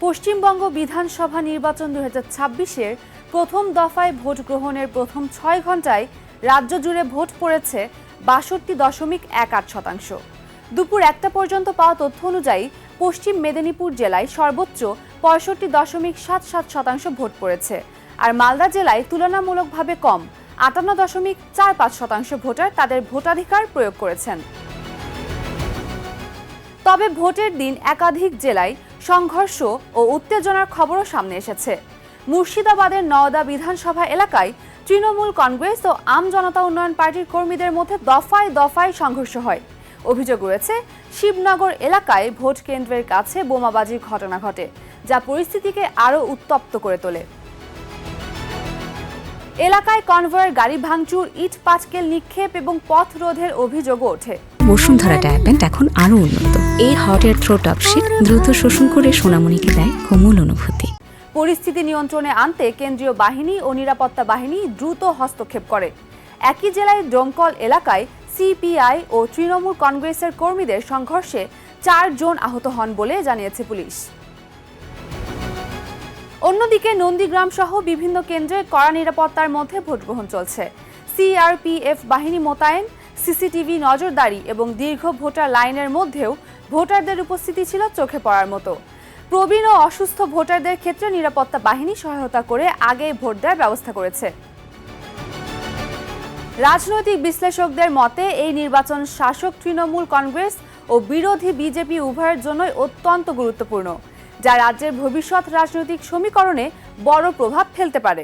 পশ্চিমবঙ্গ বিধানসভা নির্বাচন 2026-এর প্রথম দফায় ভোট গ্রহণের প্রথম 6 ঘন্টায় রাজ্য জুড়ে ভোট পড়েছে 62.18%। দুপুর 1টা পর্যন্ত পাওয়া তথ্য অনুযায়ী পশ্চিম মেদিনীপুর জেলায় সর্বোচ্চ 65.77% ভোট পড়েছে, আর মালদা জেলায় তুলনামূলকভাবে কম 58.45% ভোটার তাদের ভোটাধিকার প্রয়োগ করেছেন। তবে ভোটের দিন একাধিক জেলায় সংঘর্ষ ও উত্তেজনার খবরও সামনে এসেছে। মুর্শিদাবাদের নওদা বিধানসভা এলাকায় তৃণমূল কংগ্রেস ও আম জনতা উন্নয়ন পার্টির কর্মীদের মধ্যে দফায় দফায় সংঘর্ষ হয়। অভিযোগ রয়েছে শিবনগর এলাকায় ভোট কেন্দ্রের কাছে বোমাবাজির ঘটনা ঘটে, যা পরিস্থিতিকে আরও উত্তপ্ত করে তোলে। এলাকায় কনভয়ের গাড়ি ভাঙচুর, ইট পাটকেল নিক্ষেপ এবং পথ রোধের অভিযোগও ওঠে। বসুন্ধরা ট্যাবলেট এখন আরো উন্নত। এই হট এয়ার থ্রো টপশিট দ্রুত শোষণ করে সোনামণিকে দেয় কোমল অনুভূতি। পরিস্থিতি নিয়ন্ত্রণে আনতে কেন্দ্রীয় বাহিনী ও নিরাপত্তা বাহিনী দ্রুত হস্তক্ষেপ করে। একই জেলায় ডোমকল এলাকায় সিপিআই ও তৃণমূল কংগ্রেসের কর্মীদের সংঘর্ষে 4 জন আহত হন বলে জানিয়েছে পুলিশ। অন্যদিকে নন্দীগ্রাম সহ বিভিন্ন কেন্দ্রে কড়া নিরাপত্তার মধ্যে ভোটগ্রহণ চলছে। সিআরপিএফ বাহিনী মোতায়েন, সিসিটিভি নজরদারি এবং দীর্ঘ ভোটার লাইনের মধ্যেও ভোটারদের উপস্থিতি ছিল চোখে পড়ার মতো। প্রবীণ ও অসুস্থ ভোটারদের ক্ষেত্রে নিরাপত্তা বাহিনী সহায়তা করে আগেই ভোট দেওয়ার ব্যবস্থা করেছে। রাজনৈতিক বিশ্লেষকদের মতে এই নির্বাচন শাসক তৃণমূল কংগ্রেস ও বিরোধী বিজেপি উভয়ের জন্যই অত্যন্ত গুরুত্বপূর্ণ, যা রাজ্যের ভবিষ্যৎ রাজনৈতিক সমীকরণে বড় প্রভাব ফেলতে পারে।